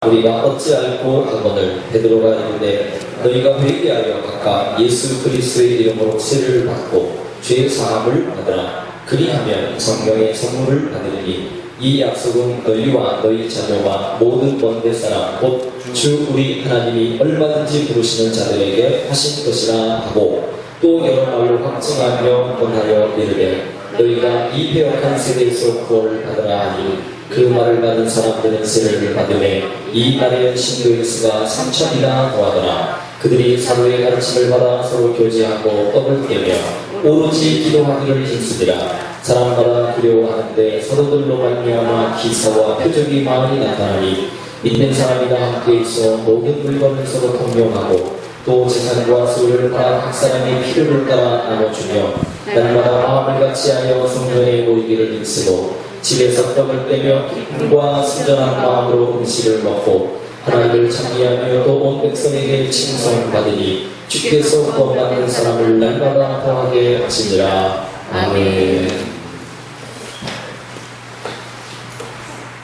우리가 어찌 알고 하거늘 베드로가 이르되 너희가 회개하여 각각 예수 그리스도의 이름으로 세례를 받고 죄 사함을 받으라. 그리하면 성령의 선물을 받으리니 이 약속은 너희와 너희 자녀와 모든 먼데 사람 곧 주 우리 하나님이 얼마든지 부르시는 자들에게 하신 것이라 하고, 또 여러 말로 확증하며 권하여 이르되 너희가 이 배역한 세대에서 구원을 받으라 하니, 그 말을 받은 사람들은 세례를 받으매 이 날에 신도의 수가 3,000이나 더하더라. 그들이 사도의 가르침을 받아 서로 교제하고 떡을 떼며 오로지 기도하기를 힘쓰니라. 사람마다 두려워하는데 사도들로 말미암아 기사와 표적이 많이 나타나니, 믿는 사람이 다 함께 있어 모든 물건을 서로 통용하고 또 재산과 소유를 팔아 각 사람의 필요를 따라 나눠주며 날마다 마음을 같이하여 성전에 모이기를 힘쓰고 집에서 떡을 떼며 기쁨과 순전한 마음으로 음식을 먹고 하나님을 찬미하며 또 온 백성에게 칭송받으니 주께서 구원받는 사람을 날마다 더하게 하시니라. 아멘.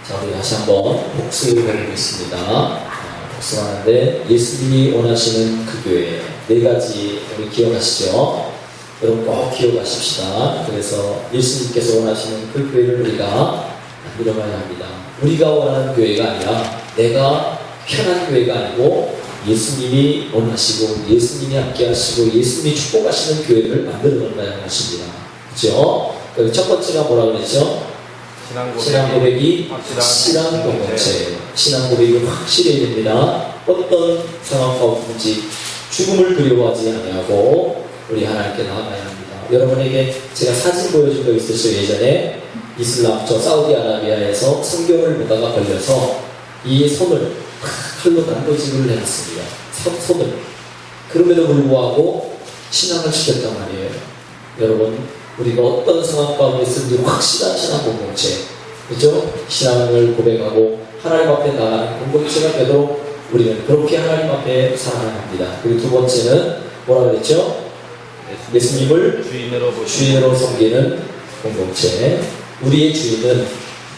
자, 우리 다시 한번 복습을 해보겠습니다. 복습하는데 예수님이 원하시는 그 교회 네 가지 우리 기억하시죠? 여러분 꼭 기억하십시다. 그래서 예수님께서 원하시는 그 교회를 우리가 만들어가야 합니다. 우리가 원하는 교회가 아니라 내가 편한 교회가 아니고 예수님이 원하시고 예수님이 함께 하시고 예수님이 축복하시는 교회를 만들어가야 하는 것입니다. 그렇죠? 첫 번째가 뭐라고 그랬죠? 신앙 고백이 확실한 공동체. 신앙 고백이 확실해야 됩니다. 어떤 상황 가운데든지 죽음을 두려워하지 아니하고 우리 하나님께 나아가야 합니다. 여러분에게 제가 사진 보여준 거 있으시죠? 예전에 이슬람, 저 사우디아라비아에서 성경을 보다가 걸려서 이 손을 칼로 난도질을 해놨습니다. 손을. 그럼에도 불구하고 신앙을 지켰단 말이에요. 여러분, 우리가 어떤 상황 가운데 있든지 확실한 신앙 공동체, 그죠? 신앙을 고백하고 하나님 앞에 나가는 공동체가 되도록 우리는 그렇게 하나님 앞에 살아가야 합니다. 그리고 두 번째는 뭐라 그랬죠? 예수님을 주인으로 섬기는 공동체. 우리의 주인은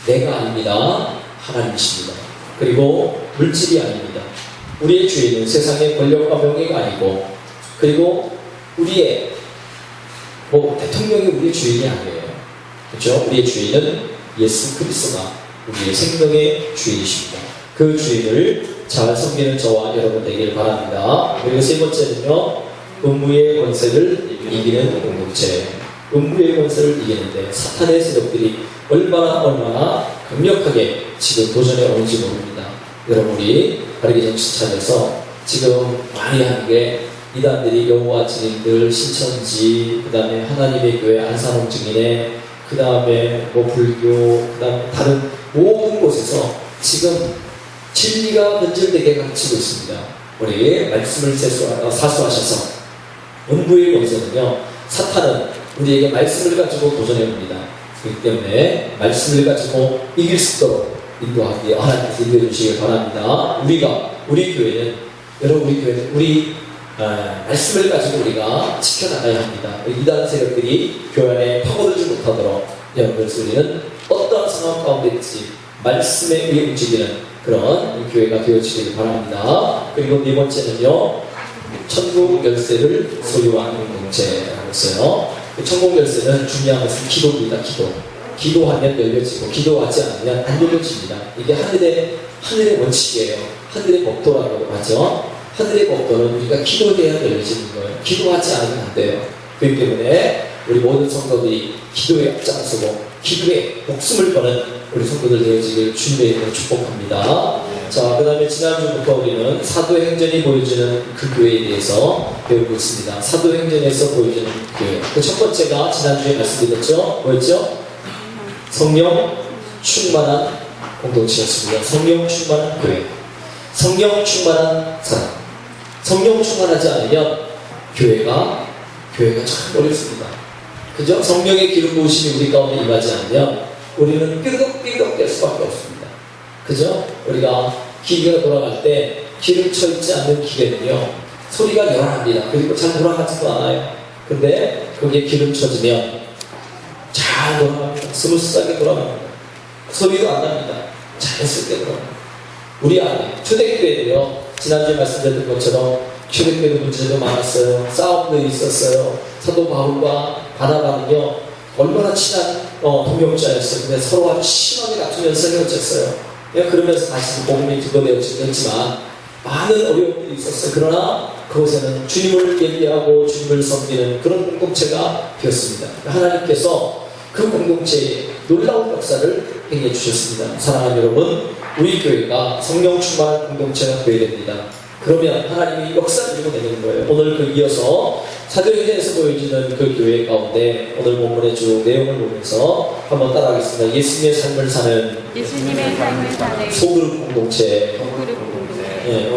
내가 아닙니다. 하나님이십니다. 그리고 물질이 아닙니다. 우리의 주인은 세상의 권력과 명예가 아니고, 그리고 우리의 대통령이 우리의 주인이 아니에요. 그렇죠? 우리의 주인은 예수 그리스도가 우리의 생명의 주인이십니다. 그 주인을 잘 섬기는 저와 여러분 되길 바랍니다. 그리고 세 번째는요, 음부의 권세를 이기는 공동체. 음부의 권세를 이기는데 사탄의 세력들이 얼마나 강력하게 지금 도전해 오는지 모릅니다. 여러분이 바르게 정신 차려서 지금 많이 하는 게 이단들이 여호와 증인들, 신천지, 그 다음에 하나님의 교회, 안산홍 증인회, 그 다음에 불교, 그 다음에 다른 모든 곳에서 지금 진리가 변질되게 가르치고 있습니다. 우리 말씀을 사수하셔서 음부의 권세는요, 사탄은 우리에게 말씀을 가지고 도전해옵니다. 그렇기 때문에 말씀을 가지고 이길 수 있도록 인도하기에 하나님께서 인도해 주시길 바랍니다. 우리 교회는, 여러분 우리 교회는 말씀을 가지고 우리가 지켜나가야 합니다. 이단 세력들이 교회 안에 파고들지 못하도록 여러분들 우리는 어떤 상황 가운데 있지 말씀에 의해 움직이는 그런 교회가 되어지길 바랍니다. 그리고 네 번째는요, 천국 열쇠를 소유하는 공동체라고 했어요. 천국 열쇠는 중요한 것은 기도입니다. 기도하면 열려지고 기도하지 않으면 안 열려집니다. 이게 하늘의 원칙이에요. 하늘의 법도라고 하죠. 하늘의 법도는 우리가 기도해야 열려지는 거예요. 기도하지 않으면 안 돼요. 그렇기 때문에 우리 모든 성도들이 기도에 앞장서고 기도에 목숨을 거는 우리 성도들 되어지길 주님의 이름으로 축복합니다. 자, 그 다음에 지난주부터 우리는 사도행전이 보여주는 그 교회에 대해서 배우고 있습니다. 사도행전에서 보여주는 교회. 그 첫 번째가 지난주에 말씀드렸죠? 뭐였죠? 성령 충만한 공동체였습니다. 성령 충만한 교회. 성령 충만한 사람. 성령 충만하지 않으면 교회가 참 어렵습니다. 그죠? 성령의 기름 부으심이 우리 가운데 임하지 않으면 우리는 삐걱삐걱 될 수밖에 없습니다. 그죠? 우리가 기계가 돌아갈 때 기름 쳐있지 않는 기계는요, 소리가 요란합니다. 그리고 잘 돌아가지도 않아요. 근데 거기에 기름 쳐지면 잘 돌아갑니다. 스무스하게 돌아갑니다. 소리도 안 납니다. 자연스럽게 돌아갑니다. 우리 안에 초대교회도요, 지난주에 말씀드렸던 것처럼 초대교회도 문제도 많았어요. 싸움도 있었어요. 사도 바울과 바나바는요 얼마나 친한 동역자였어요. 근데 서로 아주 심하게 다투면서 헤어졌어요. 그러면서 다시 복음이 증거되었지만 많은 어려움들이 있었어요. 그러나 그곳에는 주님을 예비하고 주님을 섬기는 그런 공동체가 되었습니다. 하나님께서 그 공동체에 놀라운 역사를 행해 주셨습니다. 사랑하는 여러분, 우리 교회가 성령 충만한 공동체가 되어야 됩니다. 그러면 하나님이 역사를 이루어내는 거예요. 오늘 그 이어서 사도행전에서 보여지는 그 교회 가운데 오늘 본문의 쭉 내용을 보면서 한번 따라하겠습니다. 예수님의 삶을 사는 소그룹 공동체. 예,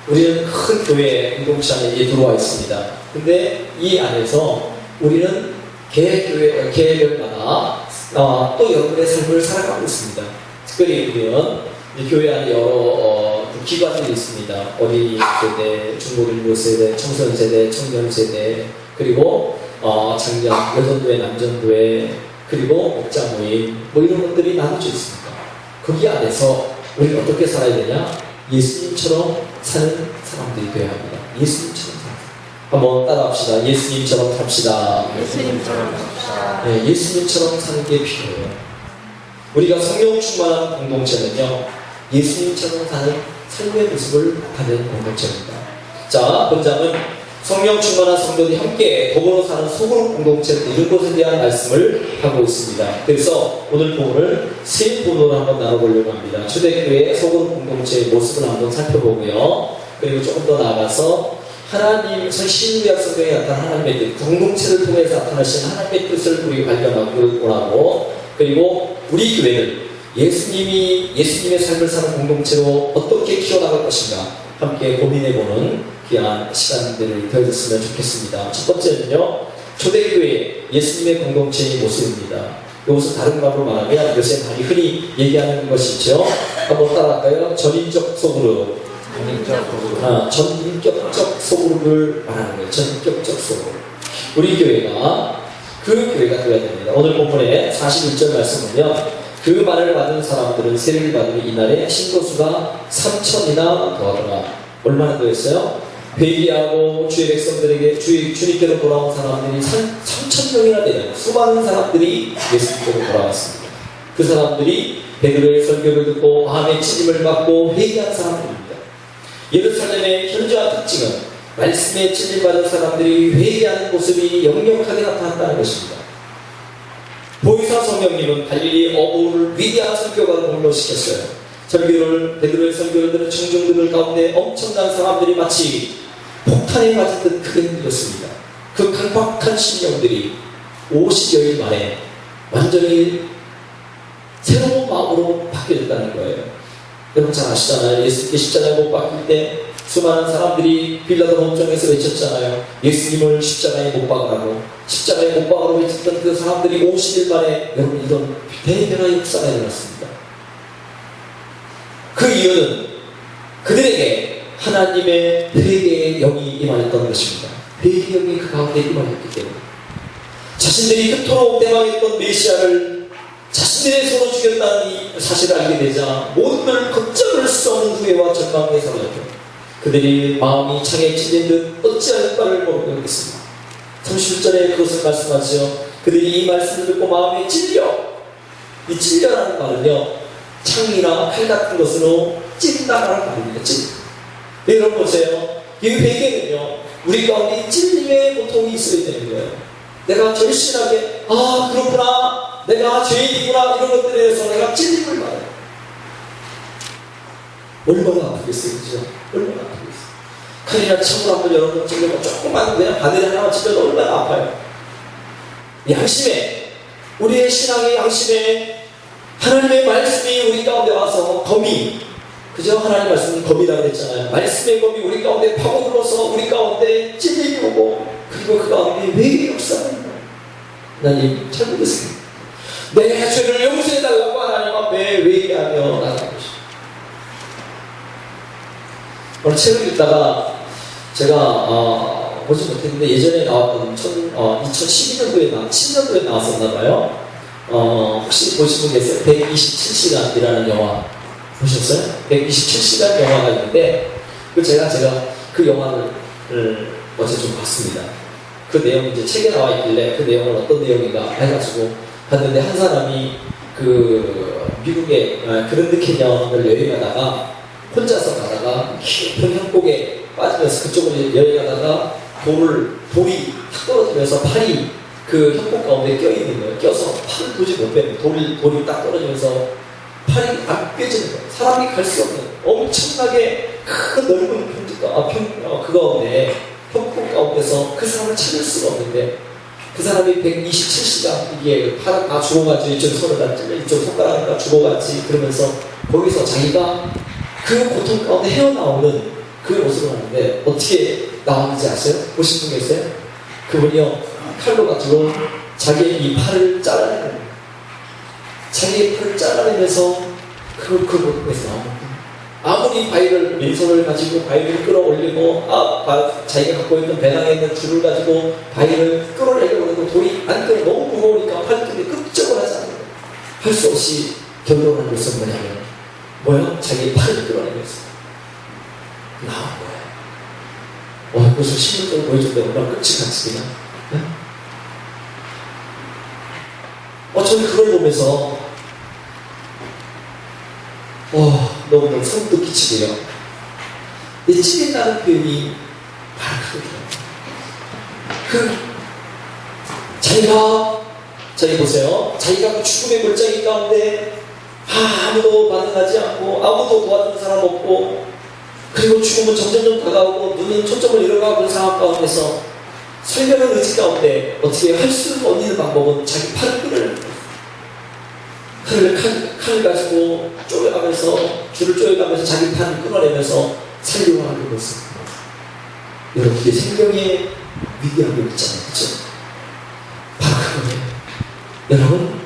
우리는 큰 교회 공동체 안에 들어와 있습니다. 근데 이 안에서 우리는 개별마다 또 여러분의 삶을 살아가고 있습니다. 특별히 우리는 교회 안에 여러 기관들이 있습니다. 어린이 세대, 중고등부 세대, 청소년 세대, 청년 세대, 그리고 장년, 여전도회, 남전도회, 그리고 목자 모임, 이런 것들이 나눠져 있습니다. 거기 안에서 우리는 어떻게 살아야 되냐? 예수님처럼 사는 사람들이 되어야 합니다. 예수님처럼 살아요. 한번 따라합시다. 예수님처럼 삽시다. 예수님처럼 삽시다. 네, 예수님처럼 사는 게 필요해요. 우리가 성령 충만한 공동체는요, 예수님처럼 사는 삶의 모습을 나타내는 공동체입니다. 자, 본장은 성령 충만한 성도들이 함께 더불어 사는 소그룹 공동체 이런 것에 대한 말씀을 하고 있습니다. 그래서 오늘 본문을 세 부분으로 한번 나눠보려고 합니다. 초대교회 소그룹 공동체의 모습을 한번 살펴보고요. 그리고 조금 더 나아가서 하나님, 신구약 성경에 나타난 하나님의 뜻, 공동체를 통해서 나타나신 하나님의 뜻을 우리가 발견하고 원하고, 그리고 우리 교회는 예수님의 삶을 사는 공동체로 어떻게 키워나갈 것인가 함께 고민해보는 귀한 시간들이 되어졌으면 좋겠습니다. 첫 번째는요, 초대교회 예수님의 공동체의 모습입니다. 이것은 다른 말로 말하면 요새 많이 흔히 얘기하는 것이죠. 한번 따라할까요? 전인적 소그룹. 전인격적 소그룹을 말하는 거예요. 전인격적 소그룹. 우리 교회가 그 교회가 되어야 됩니다. 오늘 본문에 41절 말씀 보면 그 말을 받은 사람들은 세례를 받으니 이날에 신도수가 3,000이나 더하더라. 얼마나 더했어요? 회개하고 주의 백성들에게 주님께로 돌아온 사람들이 3,000명이나 되는 수많은 사람들이 예수님께로 돌아왔습니다. 그 사람들이 베드로의 설교를 듣고 마음의 찔림을 받고 회개한 사람들입니다. 예루살렘의 현저한 특징은 말씀에 찔림받은 사람들이 회개하는 모습이 역력하게 나타났다는 것입니다. 보이사 성령님은 갈릴리 어부를 위대한 설교가로 공로시켰어요. 베드로의 설교를 들은 청중들 가운데 엄청난 사람들이 마치 폭탄에 맞은 듯 크게 흔들렸습니다. 그 강박한 심령들이 50여일 만에 완전히 새로운 마음으로 바뀌어졌다는 거예요. 여러분 잘 아시잖아요. 예수님께 십자가에 못 박힐 때 수많은 사람들이 빌라도 법정에서 외쳤잖아요. 예수님을 십자가에 못 박으라고. 십자가에 못 박으라고 외쳤던 그 사람들이 50일 만에 여러분 이런 대변화의 역사가 일어났습니다. 그 이유는 그들에게 하나님의 회개의 영이 임하였던 것입니다. 회개의 영이 그 가운데 임하였기 때문에 자신들이 그토록 대망했던 메시아를 자신들의 손으로 죽였다는 이 사실을 알게 되자 모두들 걱정을 쏘는 후회와 절망에 사로잡혀 그들이 마음이 창에 찔린 듯 어찌할 바를 모르고 있습니다. 31절에 그것을 말씀하죠. 그들이 이 말씀을 듣고 마음에 찔려. 이 찔려라는 말은요, 창이나 칼 같은 것으로 찔린다라는 말입니다. 여러분 보세요. 이 회개는요, 우리 가운데 찔림의 고통이 있어야 되는 거예요. 내가 절실하게 그렇구나, 내가 죄인이구나, 이런 것들에 대해서 내가 찔림을 받아요. 얼마나 아프겠어요, 그죠? 얼마나 아프겠어요. 칼이나 창으로 한번 여러분 찔려서 조금만 그냥 바늘 하나만 찔려도 얼마나 아파요. 양심에, 우리의 신앙의 양심에 하나님의 말씀이 우리 가운데 와서 검이, 그죠? 하나님 말씀이 검이라고 했잖아요. 말씀의 검이 우리 가운데 파고들어서 우리 가운데 찔림이 오고, 그리고 그 가운데 회개의 역사가 있는 하나님 잘 모르겠습니다. 내 죄를 용서해달라고 하나님 앞에 회개하며 나가는 것입니다. 오늘 책을 읽다가 제가 보지 못했는데 예전에 나왔던 2012년도에 10년도에 나왔었나봐요. 혹시 보신 분 계세요? 127시간이라는 영화. 보셨어요? 127시간 영화가 있는데 제가 그 영화를 어제 좀 봤습니다. 그 내용이 이제 책에 나와 있길래 그 내용은 어떤 내용인가 해가지고 봤는데 한 사람이 그 미국의 그랜드 캐니언을 여행하다가 혼자서 가다가 깊은 협곡에 빠지면서 그쪽으로 여행하다가 돌이 탁 떨어지면서 팔이 그 협곡 가운데 껴있는 거예요. 껴서 팔을 도저히 못 빼는 거예요. 돌이 딱 떨어지면서 팔이 안 꿰지는 거예요. 사람이 갈 수 없는 엄청나게 큰 넓은 그 가운데 협곡 가운데서 그 사람을 찾을 수가 없는데 그 사람이 127시간 이게 팔 다 죽어가지고 이쪽 손을 다 찔러 이쪽 손가락을 다 죽어갔지 그러면서 거기서 자기가 그 고통 가운데 헤어나오는 그 모습을 하는데 어떻게 나왔는지 아세요? 보신 분 계세요? 그분이요 칼로 가지고 자기의 이 팔을 잘라내는 거예요. 자기의 팔을 잘라내면서 그 고통에서 나오는 거예요. 아무리 왼손을 가지고 바위를 끌어올리고 자기가 갖고 있는 배낭에 있는 줄을 가지고 바위를 끌어내려고 해도 돌이 안 끌어 너무 무거우니까 팔뚝이 끄적을 하지 않는 거예요. 할 수 없이 결론한 것은 뭐예요? 자기의 팔을 끌어내면서 나온 거예요. 그것을 신문적으로 보여준다고 얼마나 끝이 같이 그냥. 저는 그걸 보면서 너무너무 소름도 끼치고요. 이 찔린다는 표현이 바로 그거예요. 자기 보세요. 자기가 그 죽음의 골짜기 가운데 아무도 반응하지 않고 아무도 도와주는 사람 없고 그리고 죽음은 점점 다가오고 눈은 초점을 잃어가고 상황 가운데서 설명의 의지 가운데 어떻게 할 수 없는 방법은 자기 팔을 끌어내는 거예요. 칼을 가지고 쪼여가면서 줄을 쪼여가면서 자기 팔을 끌어내면서 살려고 하는 것은 여러분 이게 생명의 위대함이 있잖아요. 그렇죠? 바로 그거예요. 여러분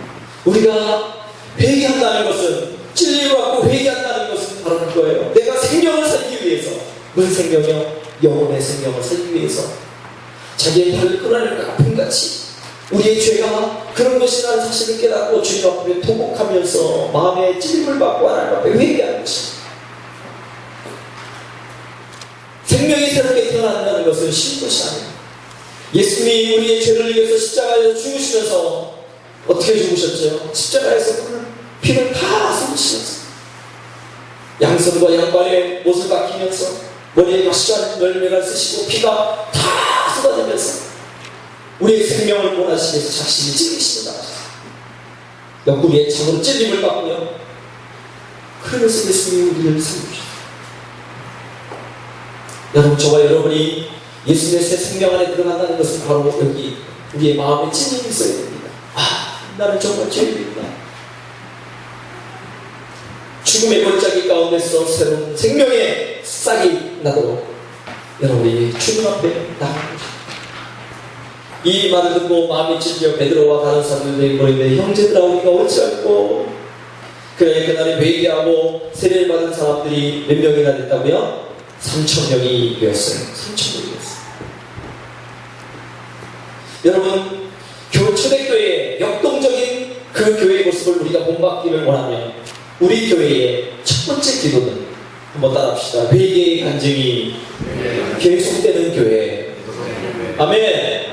우리가 회개한다는 것은 찔림을 받고 회개한다는 것은 바로 그거예요. 내가 생명을 살기 위해서 무슨 생명이요? 영혼의 생명을 살기 위해서 자기의 팔을 끌어낼 것 같은같이 우리의 죄가 그런 것이라는 사실을 깨닫고 주님 앞에 통곡하면서 마음의 찔림을 받고 하나님 앞에 회개하는 것입니다. 생명이 새롭게 태어난다는 것은 쉬운 것이 아닙니다. 예수님이 우리의 죄를 위해서 십자가에서 죽으시면서 어떻게 죽으셨죠? 십자가에서 피를 다 쏟으시면서 양손과 양발에 못을 박히면서 머리에 가시지 열매를 쓰시고 피가 다 쏟아지면서 우리의 생명을 원하시기 위해서 자신이 찔리시다. 옆구리에 창으로 찔림을 받고요. 그러면서 예수님이 우리를 살려주셨어요. 여러분 저와 여러분이 예수님의 새 생명 안에 들어간다는 것은 바로 여기 우리의 마음에 찔림이 있어야 됩니다. 나는 정말 죄인입니다. 죽음의 골짜기 가운데서 새로운 생명의 싹이 나도록 여러분이 주님 앞에 나아갑니다. 이 말을 듣고 마음이 찔려 베드로와 다른 사람들이 보이는데 형제들아 우리가 어찌할꼬 그래 그날에 회개하고 세례를 받은 사람들이 몇 명이나 됐다고요? 3,000명이 되었어요. 3,000명이 되었어요. 여러분 초대교회의 역동적인 그 교회의 모습을 우리가 본받기를 원하면 우리 교회의 첫 번째 기도는 한번 따라합시다. 회개의 간증이 계속되는 교회. 아멘.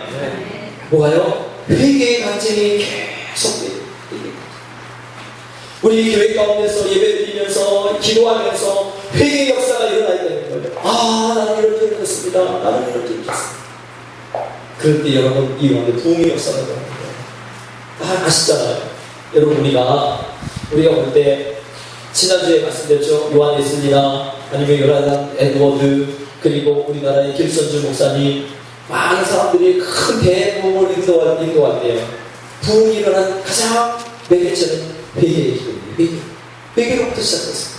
뭐가요? 회개의 간증이 계속돼요. 우리 교회 가운데서 예배드리면서 기도하면서 회개의 역사가 일어나야 되는 거예요. 나는 이럴 때 일어났습니다. 나는 이럴 때 일어났습니다. 그럴 때 여러분 이 가운데 부흥의 역사가 일어나는 거예요. 아시잖아요. 여러분 우리가 볼 때 지난주에 말씀드렸죠. 요한 웨슬리나 아니면 요나단 에드워드 그리고 우리나라의 길선주 목사님 많은 사람들이 큰 대부흥을 인도한대요. 부흥이 일어난 가장 매개체는 회개의 기도입니다. 회개로부터 시작했습니다.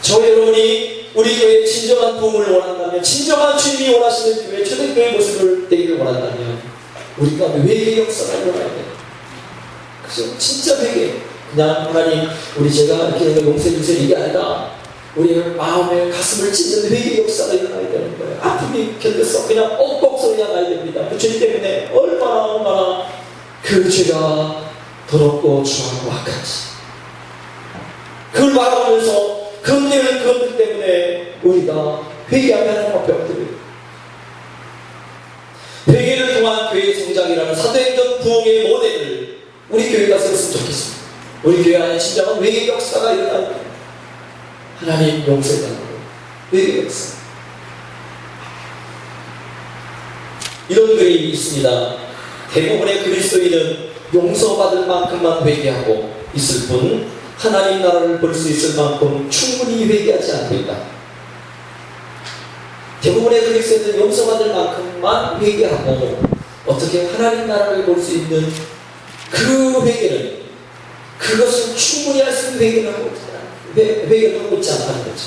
저 여러분이 우리 교회의 진정한 부흥을 원한다면 진정한 주님이 원하시는 교회 초대교회의 모습을 되기를 원한다면 우리가 회개의 역사가 일어나야 돼요. 그죠? 진짜 회개. 그냥 하나님 우리 제가 이렇게 용서해 주세요 이게 아니라 우리의 마음에 가슴을 찢는 회개의 역사가 일어나야 되는 거예요. 아픔이 견뎌서 그냥 엉엉 소리가 나야 됩니다. 그 죄 때문에 얼마나 그 죄가 더럽고 추하고 악한지 그걸 바라보면서 그것들 때문에 우리가 회개하며 하나님 앞에 엎드려요. 회개를 통한 교회의 성장이라는 사도행전 부흥의 모델을 우리 교회가 세웠으면 좋겠습니다. 우리 교회 안에 진정한 회개 역사가 일어나는 거예요. 하나님 용서해달라고 회개 역사. 이런 그림이 있습니다. 대부분의 그리스도인은 용서받을 만큼만 회개하고 있을 뿐 하나님 나라를 볼 수 있을 만큼 충분히 회개하지 않고 있다. 대부분의 그리스도인은 용서받을 만큼만 회개하고 어떻게 하나님 나라를 볼 수 있는 그 회개는 그것을 충분히 할 수 있는 회개를 하고 있지 않다는 거죠.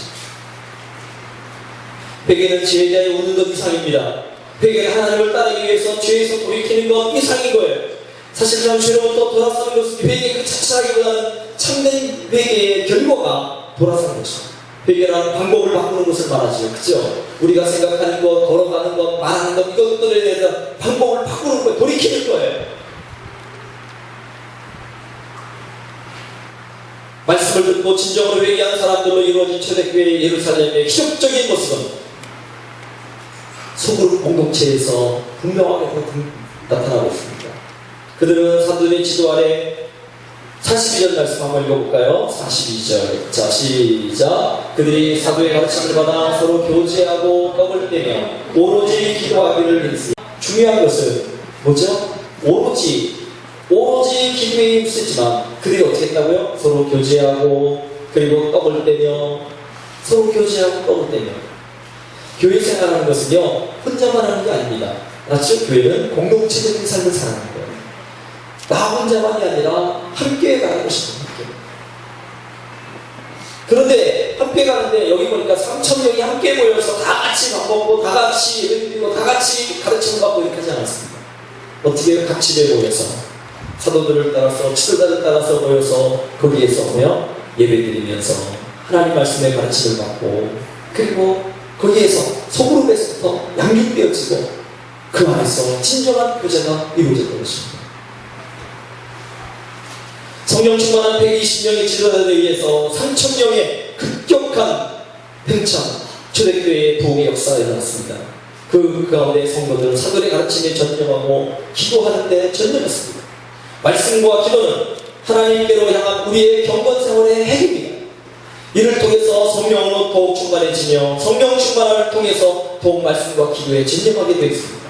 회개는 지혜자의 우는 것 이상입니다. 회개는 하나님을 따르기 위해서 죄에서 돌이키는 것 이상인 거예요. 사실 참 죄로부터 돌아서는 것은 회개 그 자체라기보다는 참된 회개의 결과가 돌아서는 거죠. 회개라는 방법을 바꾸는 것을 말하죠. 그죠? 우리가 생각하는 것, 걸어가는 것, 말하는 것, 이것들에 대해서 방법을 바꾸는 거예요. 돌이키는 거예요. 말씀을 듣고 진정으로 회개한 사람들로 이루어진 초대교회 예루살렘의 기적적인 모습은 소그룹 공동체에서 분명하게 나타나고 있습니다. 그들은 사도의 지도 아래 42절 말씀 한번 읽어볼까요? 42절. 자, 시작. 그들이 사도의 가르침을 받아 서로 교제하고 떡을 떼며 오로지 기도하기를 했습니다. 중요한 것은 뭐죠? 오로지 기도에 힘쓰지만 그들이 어떻게 했다고요? 서로 교제하고 그리고 떡을 떼며 서로 교제하고 떡을 떼며. 교회 생활하는 것은요 혼자만 하는 게 아닙니다. 맞죠? 교회는 공동체적인 삶을 살아가는 거예요. 나 혼자만이 아니라 함께 가는 것입니다. 그런데 함께 가는데 여기 보니까 3,000명이 함께 모여서 다 같이 밥 먹고 다 같이 예배 드리고 다 같이 가르침을 받고 이렇게 하지 않았습니다. 어떻게 같이 모여서 사도들을 따라서 지도자를 따라서 모여서 거기에서 예배 드리면서 하나님 말씀의 가르침을 받고 그리고 거기에서 소그룹에서부터 양육되어지고 그 안에서 진정한 교제가 이루어졌던 것입니다. 성령 충만한 120명의 지도자들에 의해서 3,000명의 급격한 팽창 초대교회의 부흥의 역사가 일어났습니다. 그 가운데 성도들은 사도의 가르침에 전념하고 기도하는 데 전념했습니다. 말씀과 기도는 하나님께로 향한 우리의 경건 생활의 핵입니다. 이를 통해서 성령으로 더욱 충만해지며 성령 충만을 통해서 더욱 말씀과 기도에 전념하게 되었습니다.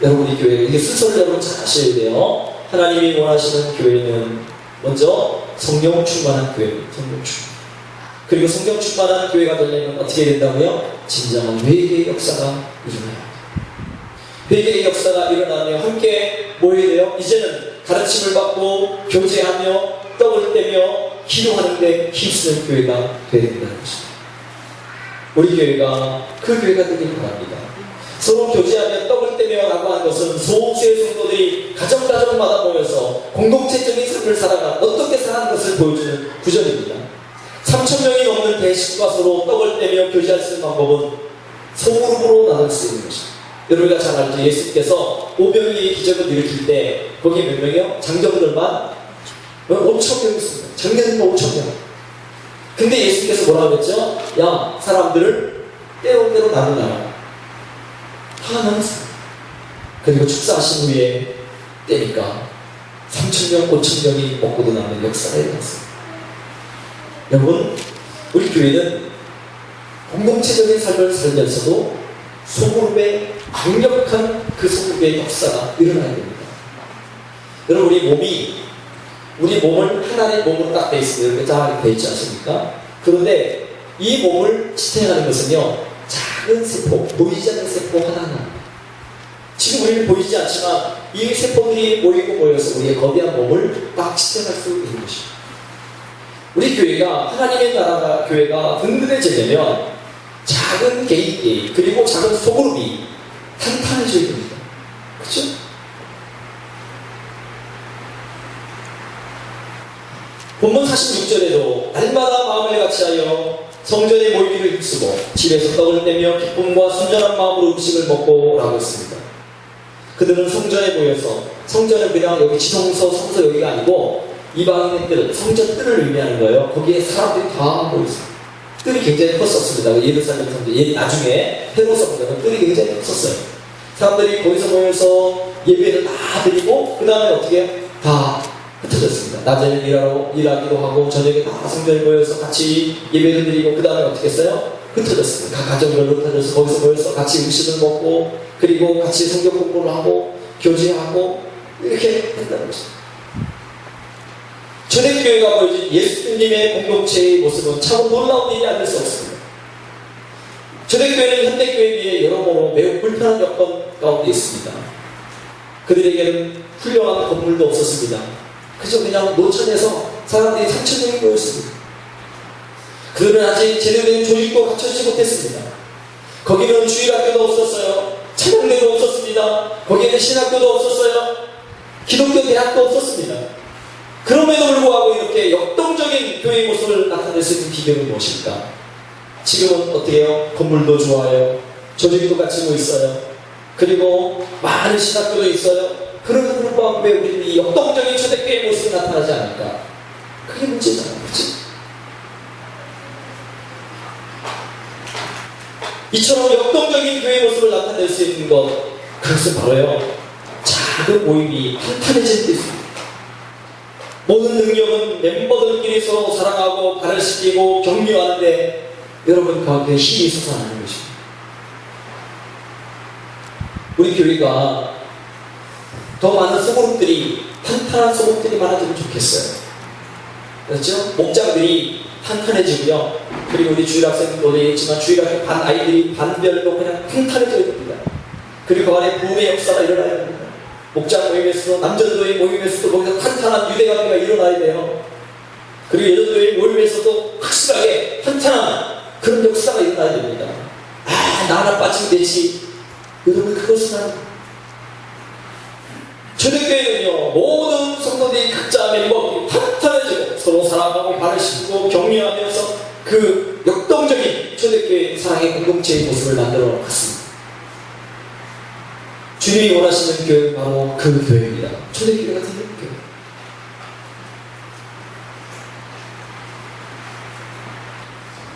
여러분이 교회 이게 순서를 여러분 잘 아셔야 돼요. 하나님이 원하시는 교회는 먼저 성령 충만한 교회입니다. 성령 충만. 그리고 성령 충만한 교회가 되려면 어떻게 된다고요? 진정한 회개의 역사가 일어나야 합니다. 회개의 역사가 일어나며 함께 모여야 돼요. 이제는 가르침을 받고 교제하며 떡을 떼며 기도하는데 힘쓰는 교회가 되어야 된다는 것입니다. 우리 교회가 그 교회가 되길 바랍니다. 서로 교제하며 떡을 떼며 라고 하는 것은 소수의 성도들이 가정마다 모여서 공동체적인 삶을 살아가 어떻게 사는 것을 보여주는 구절입니다. 3,000명이 넘는 대식과 서로 떡을 떼며 교제할 수 있는 방법은 소그룹으로 나눌 수 있는 것입니다. 여러분가 잘 알죠? 예수님께서 5병의 기적을 일으킬 때 거기 몇 명이요? 장정들만 5,000명 있습니다. 장년들만 5,000명. 근데 예수님께서 뭐라고 했죠? 야, 사람들을 때로 나누라. 다 나눴어요. 그리고 축사하신 후에 때니까 3,000명, 5,000명이 먹고도 남는 역사가 일어났어요. 여러분, 우리 교회는 공동체적인 삶을 살면서도 소그룹의 강력한 그 소그룹의 역사가 일어나야 됩니다. 여러분, 우리 몸을 하나의 몸으로 딱 돼 있어요. 이렇게 딱 돼 있지 않습니까? 그런데 이 몸을 지탱하는 것은요, 작은 세포, 보이지 않는 세포 하나하나. 지금 우리는 보이지 않지만 이 세포들이 모여서 우리의 거대한 몸을 딱 지탱할 수 있는 것입니다. 우리 교회가 하나님의 나라 교회가 든든해지려면 작은 개인끼리 그리고 작은 소그룹이 탄탄해져야 됩니다. 그렇죠? 본문 46절에도 날마다 마음을 같이하여 성전에 모이기를 힘쓰고 집에서 떡을 떼며 기쁨과 순전한 마음으로 음식을 먹고 라고 했습니다. 그들은 성전에 모여서 성전은 그냥 여기 지성소 성소 여기가 아니고 이방인의 뜰, 성전 뜰을 의미하는 거예요. 거기에 사람들이 다 모였어요. 뜰이 굉장히 컸었습니다. 예루살렘 성전, 나중에 헤롯 성전은 뜰이 굉장히 컸었어요. 사람들이 거기서 모여서 예배를 다 드리고 그 다음에 어떻게 다 흩어졌습니다. 낮에는 일하기도 하고 저녁에 다 성전에 모여서 같이 예배를 드리고 그 다음에 어떻게 했어요? 흩어졌습니다. 각 가정별로 흩어져서 거기서 모여서 같이 음식을 먹고 그리고 같이 성경 공부를 하고 교제하고 이렇게 한다는 것입니다. 초대교회가 보여준 예수님의 공동체의 모습은 참 놀라운 일이 아닐 수 없습니다. 초대교회는 현대교회에 비해 여러모로 매우 불편한 여건 가운데 있습니다. 그들에게는 훌륭한 건물도 없었습니다. 그저 그냥 노천에서 사람들이 3,000명이 모였습니다. 그들은 아직 제대로 된 조직도 갖춰지지 못했습니다. 거기는 주일학교도 없었어요. 찬양대도 없었습니다. 거기에는 신학교도 없었어요. 기독교 대학도 없었습니다. 그럼에도 불구하고 이렇게 역동적인 교회의 모습을 나타낼 수 있는 비결은 무엇일까? 지금은 어때요? 건물도 좋아요. 조직도 갖추고 있어요. 그리고 많은 신학교도 있어요. 그럼에도 불구하고 왜 우리는 이 역동적인 초대교회의 모습이 나타나지 않을까? 그게 문제잖아요. 그렇지? 이처럼 역동적인 교회의 모습을 나타낼 수 있는 것, 그것은 바로요, 작은 모임이 탄탄해질 때 있습니다. 모든 능력은 멤버들끼리 서로 사랑하고 발을시키고 격려하는데 여러분 가운데 힘이 있어서 하는 것입니다. 우리 교회가 더 많은 소그룹들이, 탄탄한 소그룹들이 많아지면 좋겠어요. 그렇죠? 목장들이 탄탄해지고요. 그리고 우리 주일학생들도 얘기했지만 주일학생 반 아이들이 반별로 그냥 탄탄해져야 됩니다. 그리고 그 안에 부흥의 역사가 일어나야 됩니다. 목장 모임에서도, 남전도의 모임에서도 거기서 탄탄한 유대관계가 일어나야 돼요. 그리고 예전도의 모임에서도 확실하게 탄탄한 그런 역사가 일어나야 됩니다. 나 하나 빠지면 되지. 여러분, 그것은 초대교회는요, 모든 성도들이 각자 멤버들이 탄탄해지고 서로 사랑하고 발을시키고 격려하면서 그 역동적인 초대교회 사랑의 공동체의 모습을 만들어 갔습니다. 주님이 원하시는 교회는 바로 그 교회입니다. 초대교회 같은 교회.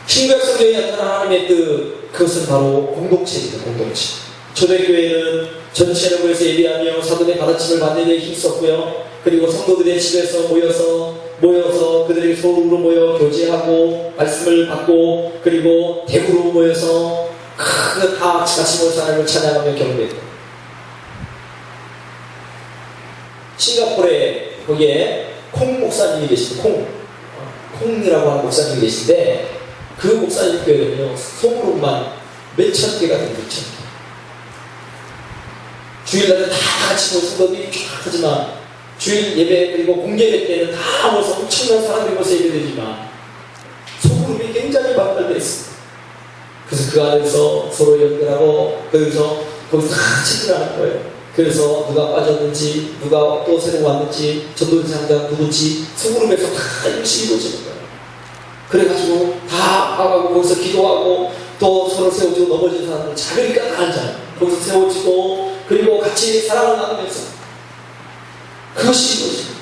신구약 성경에 나타난 하나님의 뜻, 그것은 바로 공동체입니다. 공동체. 초대교회는 전체를 모여서 예배하며 사도의 가르침을 받는 데 힘썼고요. 그리고 성도들의 집에서 모여서 그들에게 소그룹으로 모여 교제하고 말씀을 받고 그리고 대구로 모여서 다 같이 모여서 하나님을 찬양하며 경배했고, 싱가포르에 거기에 콩 목사님이 계신데, 콩이라고 하는 목사님이 계신데 그 목사님 교회는요, 소그룹만 몇천 개가 됩니다. 몇천 개. 주일날은 다 같이 모여서 성도들이 쫙 하지만 주일 예배 그리고 공개 예배 때는 다 모여서 엄청난 사람들이 모여서 예배드리지만 소그룹이 굉장히 발달되어 있습니다. 그래서 그 안에서 서로 연결하고 거기서 다 체크를 하는 거예요. 그래서 누가 빠졌는지, 누가 또 새로 왔는지, 전도사가 누군지 소그룹에서 다 일시 이루어지는 거예요. 그래가지고 다 가고 거기서 기도하고 또 서로 세워지고 넘어진 사람들 자기가 다 알잖아요. 거기서 세워지고 그리고 같이 사랑을 나누면서 그것이 이루어집니다.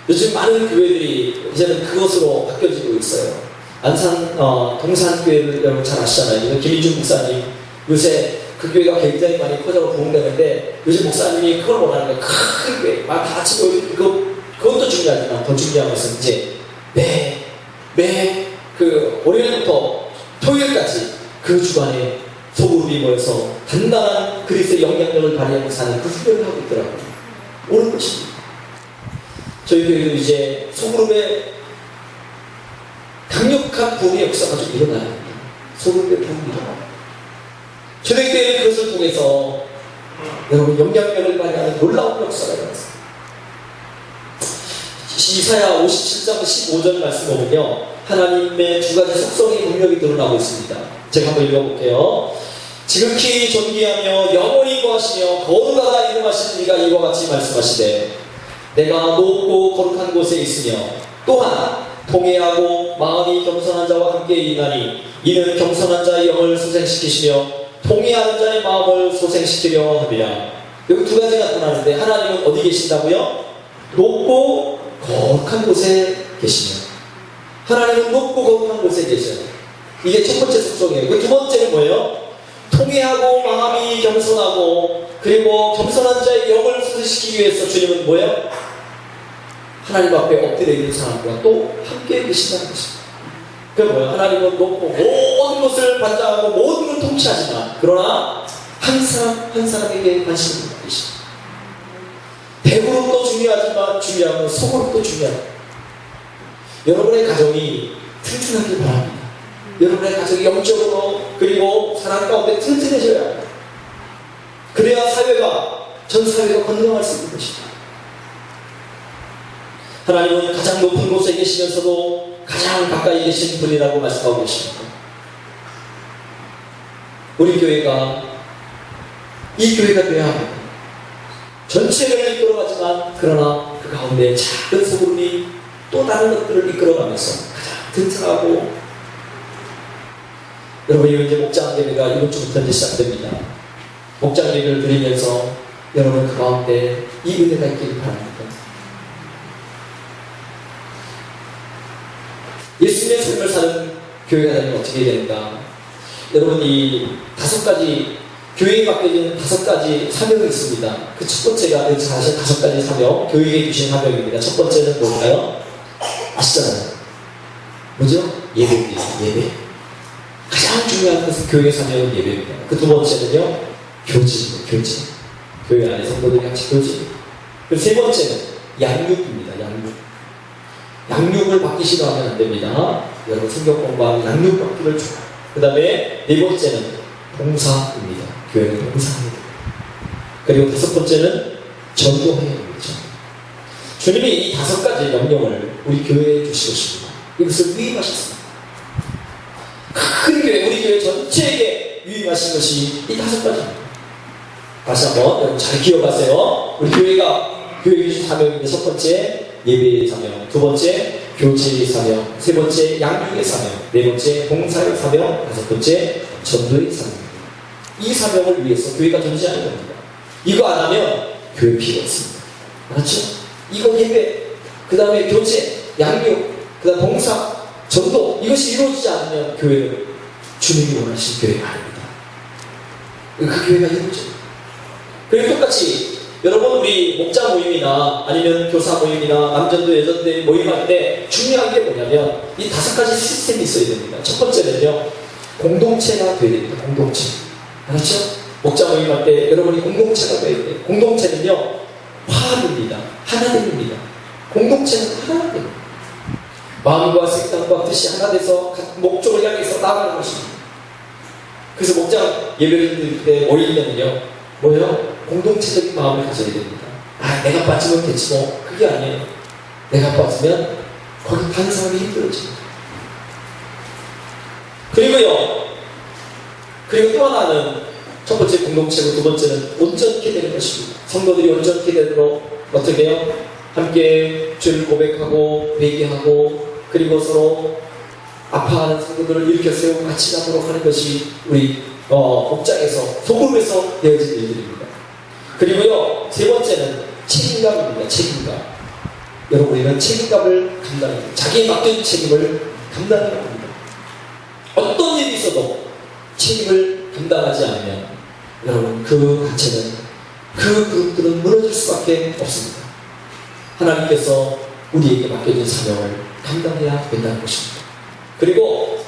요즘 많은 교회들이 이제는 그것으로 바뀌어지고 있어요. 안산 동산교회를 여러분 잘 아시잖아요. 김인준 목사님 요새 그 교회가 굉장히 많이 커져서 부흥되는데 요즘 목사님이 그걸 원하는 거예요. 큰 교회 다 같이 모이고 그것도 중요하지만 더 중요한 것은 이제 매 그 월요일부터 토요일까지 그 주간에 소그룹이 모여서 단단한 그리스도의 영향력을 발휘하고 사는 그 훈련을 하고 있더라고요. 옳은 것입니다. 저희 교회도 이제 소그룹의 강력한 부흥의 역사가 좀 일어나야 합니다. 소그룹의 부흥이 일어나요. 초대교회는 그것을 통해서 여러분 영향력을 발휘하는 놀라운 역사가 일어났습니다. 이사야 57장 15절 말씀 보면요, 하나님의 두 가지 속성이 분명히 드러나고 있습니다. 제가 한번 읽어볼게요. 지극히 존귀하며 영원히 거하시며 거룩하다 이름하시는 이가 이와 같이 말씀하시되 내가 높고 거룩한 곳에 있으며 또한 통회하고 마음이 겸손한 자와 함께 있나니 이는 겸손한 자의 영을 소생시키시며 통회하는 자의 마음을 소생시키려 함이라. 여기 두 가지 나타나는데 하나님은 어디 계신다고요? 높고 거룩한 곳에 계시며 하나님은 높고 거룩한 곳에 계셔요. 이게 첫 번째 속성이에요. 그 두 번째는 뭐예요? 통회하고 마음이 겸손하고 그리고 겸손한 자의 영을 소개시키기 위해서 주님은 뭐예요? 하나님 앞에 엎드려 있는 사람과 또 함께 계신다는 것입니다. 그게 뭐예요? 하나님은 높고 모든 것을 관장하고 모든 걸 통치하지만 그러나 한 사람 한 사람에게 관심을 갖고 계십니다. 배구도 중요하지만 중요한 건 속으로도 중요합니다. 여러분의 가정이 튼튼하길 바랍니다. 여러분의 가정이 영적으로 그리고 사랑 가운데 튼튼해져야 합니다. 그래야 전 사회가 건강할 수 있는 것입니다. 하나님은 가장 높은 곳에 계시면서도 가장 가까이 계신 분이라고 말씀하고 계십니다. 우리 교회가 이 교회가 되어야 합니다. 전체를 이끌어가지만 그러나 그 가운데 작은 소금이 또 다른 것들을 이끌어가면서 가장 튼튼하고 여러분 이제 목장 예배가 이번 주부터 이제 시작됩니다. 목장 예배를 드리면서 여러분 그 가운데 이 은혜가 있기를 바랍니다. 예수님의 삶을 사는 교회가 되면 어떻게 되는가? 여러분 이 5가지 교회에 맡겨진 5가지 사명이 있습니다. 그 첫 번째가 사실 5가지 사명, 교회에 주신 사명입니다. 첫 번째는 뭘까요? 아시잖아요. 뭐죠? 예배입니다. 예배. 가장 중요한 것은 교회 사명은 예배입니다. 그 두 번째는요, 교제입니다. 교제. 교회 안에 성도들이 같이 교제. 그 세 번째는 양육입니다. 양육. 양육을 받기 싫어하면 안 됩니다. 여러분 성경 공부하면 양육 받기를 좋아요. 그 다음에 네 번째는 봉사입니다. 교회는 봉사해야 됩니다. 그리고 5번째는 전도해야 됩니다. 주님이 이 5가지 명령을 우리 교회에 주시고 싶습니다. 이것을 위임하셨습니다. 큰 교회, 우리 교회 전체에게 위임하신 것이 이 5가지입니다. 다시 한번 여러분 잘 기억하세요. 우리 교회가 교회에 주신 사명인데 첫 번째 예배의 사명, 두 번째 교제의 사명, 세 번째 양육의 사명, 네 번째 봉사의 사명, 5번째 전도의 사명. 이 사명을 위해서 교회가 존재하는 겁니다. 이거 안 하면 교회 필요 없습니다. 알았죠? 이거 예배, 그 다음에 교제, 양육, 그 다음 봉사, 전도 이것이 이루어지지 않으면 교회는 주님이 원하신 교회가 아닙니다. 그 교회가 이루어져요. 그리고 똑같이 여러분 우리 목자 모임이나 아니면 교사 모임이나 남전도 여전도 모임할 때 중요한 게 뭐냐면 이 5가지 시스템이 있어야 됩니다. 첫 번째는요, 공동체가 돼야 됩니다. 공동체. 알았죠? 목자 모임할 때 여러분이 공동체가 돼야 돼요. 공동체는요, 화합입니다. 하나됨입니다. 공동체는 하나됨입니다. 마음과 생각과 뜻이 하나 돼서 목적을 향해서 나아가는 것입니다. 그래서 목장 예배를 드릴 때 모이면요, 뭐예요? 공동체적인 마음을 가져야 됩니다. 아, 내가 빠지면 되지 뭐. 그게 아니에요. 내가 빠지면 거기 다른 사람이 힘들어집니다. 그리고 또 하나는 첫 번째 공동체고 두 번째는 온전케 되는 것입니다. 성도들이 온전케 되도록 어떻게 해요? 함께 죄를 고백하고 회개하고 그리고 서로 아파하는 성도들을 일으켜 세우고 같이 가도록 하는 것이 우리 목장에서 소금에서 되어진 일들입니다. 그리고요, 세 번째는 책임감입니다. 책임감. 여러분, 이런 책임감을 감당합니다. 자기의 맡겨진 책임을 감당해야 합니다. 어떤 일이 있어도 책임을 감당하지 않으면 여러분 그 단체는 그 그룹들은 무너질 수밖에 없습니다. 하나님께서 우리에게 맡겨진 사명을 감당해야 된다는 것입니다. 그리고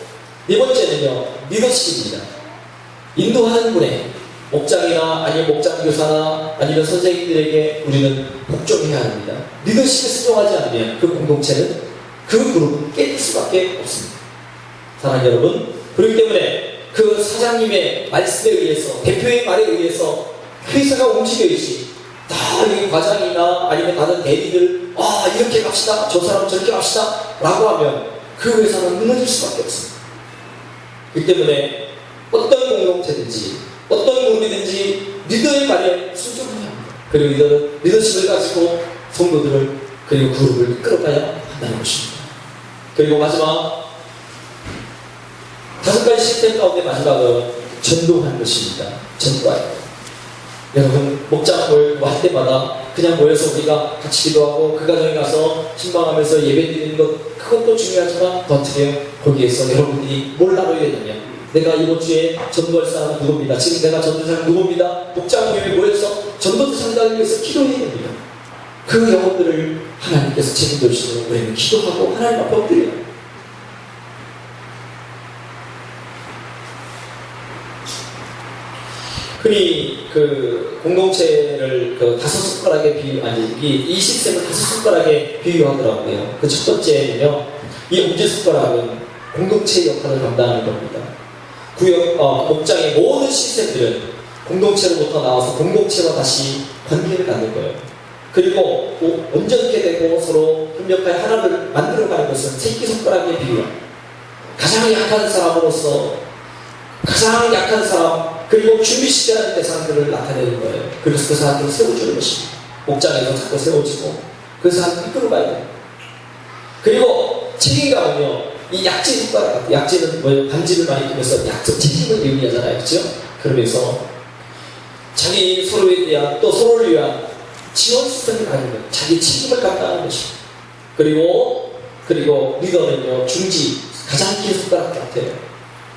네 번째는요, 리더십입니다. 인도하는 분에 목장이나 아니면 목장 교사나 아니면 선생님들에게 우리는 복종해야 합니다. 리더십에 순종하지 않으면 그 공동체는 그 그룹은 깨질 수밖에 없습니다. 사랑하는 여러분, 그렇기 때문에 그 사장님의 말씀에 의해서 대표의 말에 의해서 회사가 움직여야지. 다 여기 과장이나 아니면 다른 대리들 이렇게 갑시다, 저 사람 저렇게 갑시다 라고 하면 그 회사는 무너질 수밖에 없습니다. 그렇기 때문에 어떤 공동체든지 어떤 그룹이든지 리더의 말에 순종해야 합니다. 그리고 리더십을 가지고 성도들을 그리고 그룹을 이끌어가야 한다는 것입니다. 그리고 마지막 5가지 시스템 가운데 마지막은 전도하는 것입니다. 전도하는 것. 여러분 목장을 할 때마다 그냥 모여서 우리가 같이 기도하고 그 가정에 가서 신방하면서 예배 드리는 것 그것도 중요하지만 더 어떻게 거기에서 여러분들이 뭘 나눠야 되느냐. 내가 이번 주에 전도할 사람은 누굽니다. 지금 내가 전도할 사람 누굽니다. 목장모임에 모여서 전도 상담을 위해서 기도해야 됩니다. 그 영혼들을 하나님께서 책임져 주시면 우리는 기도하고 하나님 앞에 엎드려요. 흔히 그 공동체를 그 5숟가락에 이 시스템을 5숟가락에 비유하더라고요. 그 첫 번째는요, 이 엄지숟가락은 공동체 역할을 감당하는 겁니다. 목장의 모든 시스템들은 공동체로부터 나와서 공동체와 다시 관계를 갖는 거예요. 그리고 온전케 되고 서로 협력하여 하나를 만들어가는 것은 새끼손가락에 비유합니다. 가장 약한 사람으로서 가장 약한 사람 그리고 준비시켜야 할 대상들을 나타내는 거예요. 그래서 그 사람들을 세워주는 것입니다. 목장에서 자꾸 세워지고 그 사람들을 이끌어가야 돼요. 그리고 책임감은요, 이 약지 손가락 같아요. 약지는 뭐예요? 반지를 많이 끼면서 약속 책임을 의미하잖아요. 그렇죠? 그러면서 자기 서로에 대한 또 서로를 위한 지원 시스템을 가지는 거예요. 자기 책임을 감당하는 것입니다. 그리고 리더는요, 중지, 가장 긴 손가락 같아요.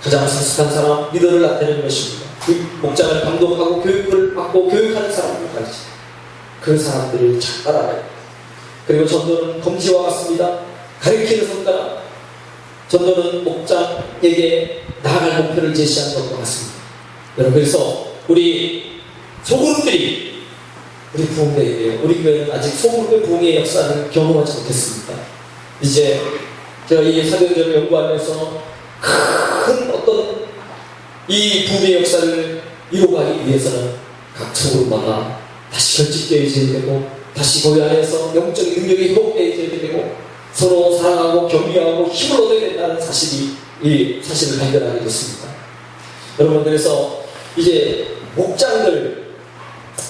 가장 성숙한 사람, 리더를 나타내는 것입니다. 그 목장을 감독하고 교육을 받고 교육하는 사람을 가르치죠. 그 사람들을 잘 따라가요. 그리고 전도는 검지와 같습니다. 가리키는 손가락. 전도는 목장에게 나아갈 목표를 제시하는 것과 같습니다. 여러분, 그래서 우리 소그룹들이 우리 부흥회예요. 우리 교회는 아직 소그룹의 부흥의 역사를 경험하지 못했습니다. 이제 제가 이 사도행전을 연구하면서 큰 어떤 이 부흥의 역사를 이루어가기 위해서는 각 소그룹마다 다시 결집되어야 되고 다시 거기 안에서 영적인 능력이 회복되어야 되고 서로 사랑하고 격려하고 힘을 얻어야 된다는 사실이 이 사실을 발견하게 됐습니다. 여러분, 그래서 이제 목장들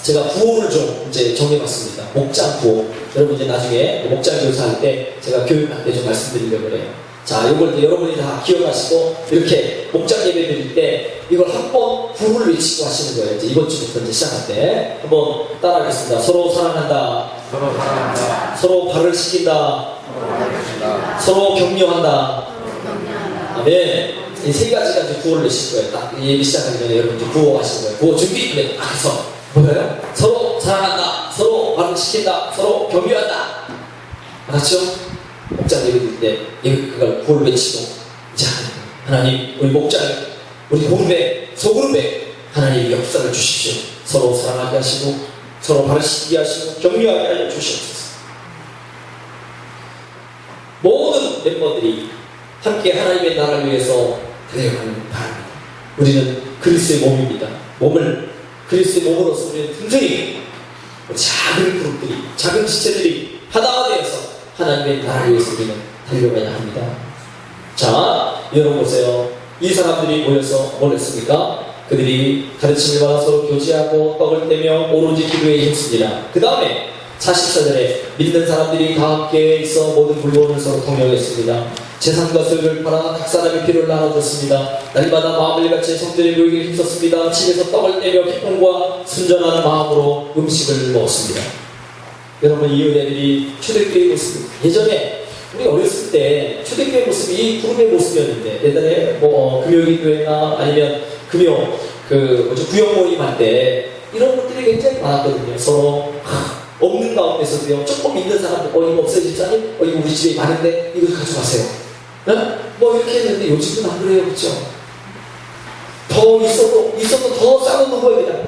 제가 구호를 좀 이제 정해봤습니다. 목장 구호. 여러분 이제 나중에 목장 교사할 때 제가 교육할 때 좀 말씀드리려고 해요. 자, 이걸 이제 여러분이 다 기억하시고 이렇게 목장 예배 드릴 때 이걸 한번 구호를 외치고 하시는 거예요. 이제 이번 주부터 이제 시작할 때 한번 따라하겠습니다. 서로 사랑한다. 서로 사랑한다. 서로 발을 시킨다. 서로 알겠습니다. 서로 격려한다. 아멘. 이 세 가지가 이제 구호를 내실 거예요. 딱 예배 시작하기 전에 여러분 이제 구호 하시는 거예요. 구호 준비. 네, 딱 해서 뭐예요? 서로 사랑한다. 서로 발을 시킨다. 서로 격려한다. 알았죠? 목장 예배 드릴 때 그걸 구호를 외치고 이제 하나님 우리 목장 우리 그룹에 소그룹에 하나님의 역사를 주십시오. 서로 사랑하게 하시고 서로 발을 시키게 하시고 격려하게 하여 주시옵소서. 모든 멤버들이 함께 하나님의 나라를 위해서 달려가는 바랍니다. 우리는 그리스도의 몸입니다. 그리스도의 몸으로서 우리는 틈틈이 작은 그룹들이 작은 지체들이 하나가 되어서 하나님의 나라를 위해서 우리는 달려가야 합니다. 자, 여러분 보세요. 이 사람들이 모여서 뭘 했습니까? 그들이 가르침을 받아 서로 교제하고 떡을 떼며 오로지 기도에 힘씁니다. 그 다음에 44절에 믿는 사람들이 다 함께 있어 모든 물건을 서로 통용했습니다. 재산과 소유를 팔아 각 사람의 필요를 나눠줬습니다. 날마다 마음을 같이 성전에 모이기를 힘썼습니다. 집에서 떡을 떼며 기쁨과 순전한 마음으로 음식을 먹었습니다. 여러분, 이 은혜들이 초대교회의 모습. 예전에 우리 어렸을 때 초대교회의 모습이 이 구름의 모습이었는데 예전에 금요기도회나 아니면 구역 모임 할 때 이런 것들이 굉장히 많았거든요. 서로 없는 가운데서도요. 조금 있는 사람들 이거 없어요 진짜니? 이거 우리 집에 많은데 이거 가져가세요. 뭐 이렇게 했는데 요즘은 안 그래요. 그렇죠? 더 있어도 더 싸놓는 거예요. 그냥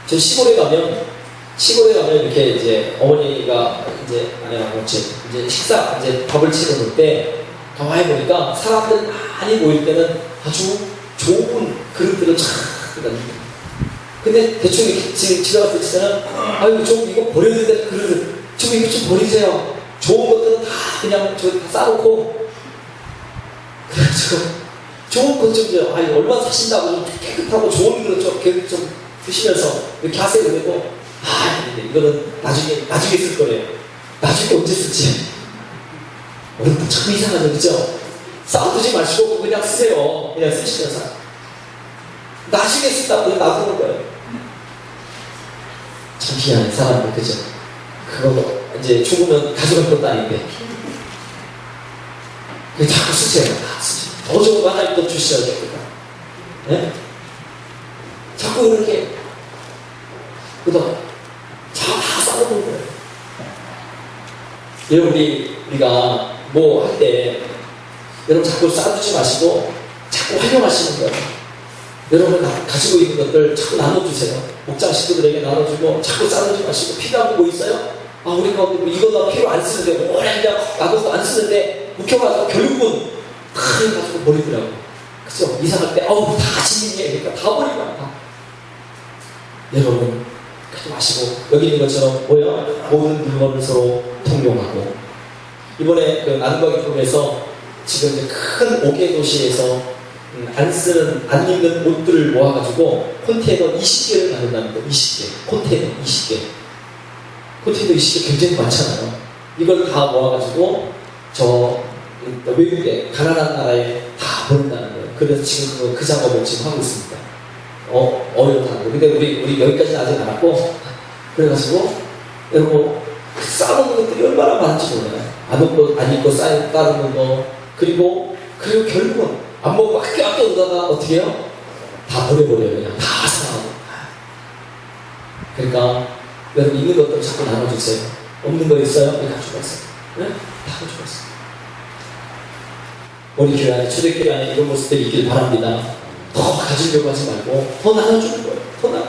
저 시골에 가면 이렇게 이제 어머니가 이제 아내하고 이제 식사 이제 밥을 치러 놓을 때 가만히 보니까 사람들 많이 모일 때는 아주 좋은 그릇들을 쫙 근데 대충 집에 갔을 때는 아유 좀 이거 버려야 될 그릇을 좀 이거 좀 버리세요. 좋은 것들은 다 그냥 다 싸놓고 그래가지고 좋은 것 좀 아유 얼마 사신다고 좀 깨끗하고 좋은 그릇 좀 드시면서 이렇게 하세요. 그래도 이거는 나중에 쓸 거래요. 나중에 언제 쓸지. 오늘부터 참 이상하죠, 그죠? 싸우지 마시고 그냥 쓰세요. 그냥 쓰시면서. 나중에 쓴다고 놔두는 거예요. 참 희한한 사람들, 그죠? 그거 이제 죽으면 가져갈 것도 아닌데. 그 자꾸 쓰세요. 다 쓰세요. 더 좋은 거 하나님 또 주셔야 됩니다. 네? 자꾸 이렇게, 그다음 다 싸워보는 거예요. 여러분, 우리가 뭐 할 때, 여러분 자꾸 싸주지 마시고, 자꾸 활용하시는 거예요. 여러분 가지고 있는 것들 자꾸 나눠주세요. 목장 식구들에게 나눠주고, 자꾸 싸주지 마시고, 필요한 거 뭐 있어요? 아, 우리가 이거 나 필요 안 쓰는데, 오래 그냥 놔둬서 안 쓰는데, 묵혀가지고 결국은 다 해가지고 버리더라고. 그죠? 이사할 때, 어우, 다 진리해. 그러니까 다 버리고 다. 여러분, 그러지 마시고, 여기 있는 것처럼 뭐야? 모든 물건을 서로 통용하고. 이번에 그 나눔과 기쁨에서 지금 이제 큰 5개 도시에서 안 입는 옷들을 모아가지고 컨테이너 20개를 나눈다는 거. 20개. 컨테이너 20개. 컨테이너 20개 굉장히 많잖아요. 이걸 다 모아가지고 저 외국에 가난한 나라에 다 보낸다는 거예요. 그래서 지금 그 작업을 지금 하고 있습니다. 어려운 거. 근데 우리 여기까지는 아직 안 왔고, 그래가지고 여러분 싸우는 것들이 얼마나 많은지 몰라요. 안 입고 싸우는 거, 그리고 결국은 안 먹고 학교 오다가 어떻게 해요? 다 버려버려요. 그냥 다 사가고. 그러니까 여러분 있는 것들 자꾸 나눠주세요. 없는 거 있어요? 네, 가져가세요. 네? 다 가져가세요. 우리 교회 안에, 초대교회 안에 이런 모습들이 있길 바랍니다. 더 가지려고 하지 말고 더 나눠주는 거예요. 더 나눠.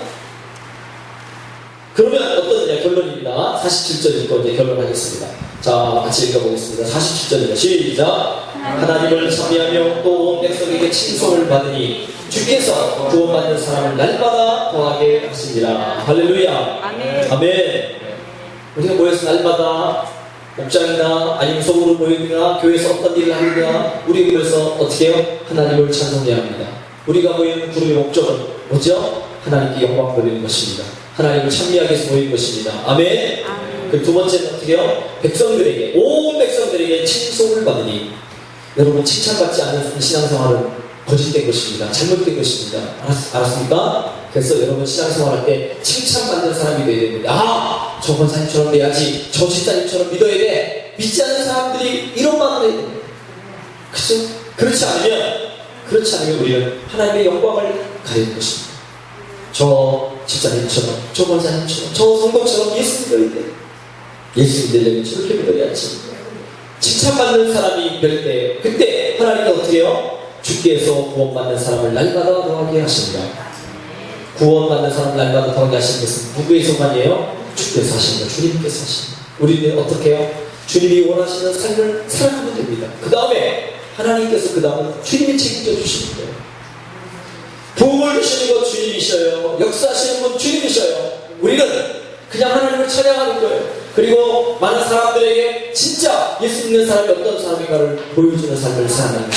그러면 어떠느냐? 결론입니다. 47절 읽고 이제 결론하겠습니다. 자, 같이 읽어보겠습니다. 47절입니다. 시작. 하나님을 찬미하며 또 온 백성에게 칭송을 받으니 주께서 구원받는 사람을 날마다 더하게 하시니라. 할렐루야. 아멘. 아멘. 우리가 모여서 날마다 목장이나 아니면 소그룹 모임이나 교회에서 어떤 일을 하느냐, 우리 모여서 어떻게 해요? 하나님을 찬송해야 합니다. 우리가 모이는 그룹의 목적은 뭐죠? 하나님께 영광 돌리는 것입니다. 하나님을 찬미하기 위해서 모이는 것입니다. 아멘. 그 두 번째는 어떻게 해요? 백성들에게, 온 백성들에게 칭송을 받으니, 여러분 칭찬받지 않는 신앙생활은 거짓된 것입니다. 잘못된 것입니다. 알았습니까? 그래서 여러분 신앙생활할 때 칭찬받는 사람이 되어야 됩니다. 아, 저 권사님처럼 돼야지, 저 집사님처럼 믿어야 돼. 믿지 않는 사람들이 이런 마음을 해야 됩니다. 그죠? 그렇지 않으면 우리는 하나님의 영광을 가릴 것입니다. 저 집사님처럼, 저 권사님처럼, 저 성도처럼 예수 믿어야 돼. 예수 믿으려면 저렇게 믿어야지. 칭찬받는 사람이 될 때, 그때 하나님은 어떻게 해요? 주께서 구원받는 사람을 날마다 더하게 하십니다. 구원받는 사람을 날마다 더하게 하시는 것은 누구의 소망이에요? 주께서 하십니다. 주님께서 하십니다. 우리는 어떻게 해요? 주님이 원하시는 삶을 살아가면 됩니다. 그 다음에 하나님께서 그 다음은 주님이 책임져 주시는 거예요. 부흥을 주시는 것 주님이셔요. 역사하시는 분 주님이셔요. 우리는 그냥 하나님을 찬양하는 거예요. 그리고 많은 사람들에게 진짜 예수 믿는 사람이 어떤 사람인가를 보여주는 삶을 사는 것입니다.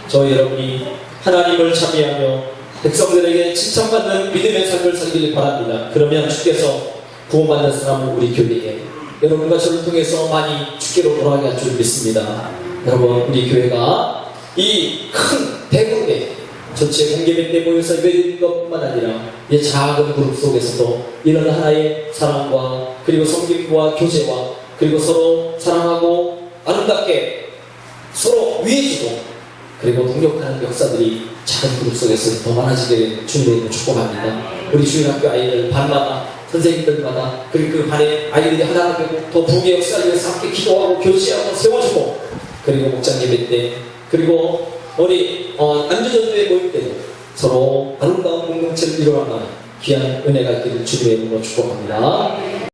저희 여러분이 하나님을 찬미하며 백성들에게 칭찬받는 믿음의 삶을 살기를 바랍니다. 그러면 주께서 구원받는 사람을 우리 교회에, 여러분과 저를 통해서 많이 주께로 돌아가게 할 줄 믿습니다. 여러분, 우리 교회가 이 큰 대국에 전체 공개된 데 모여서 예배드리는 것뿐만 아니라 이 작은 그룹 속에서도 이런 하나의 사랑과 그리고 섬김과 교제와 그리고 서로 사랑하고 아름답게 서로 위해주고 그리고 동력하는 역사들이 작은 그룹 속에서 더 많아지게 주님의 축복합니다. 우리 주일학교 아이들 반마다 선생님들마다 그리고 그 반에 아이들이 하나가 되고 더 부흥의 역사를 위해서 함께 기도하고 교제하고 세워주고 그리고 목장 예배 때 그리고 우리 안주전도회 모임 때도 서로 아름다운 공동체를 이루어가는 귀한 은혜가 있기를 주님의 이름으로 축복합니다.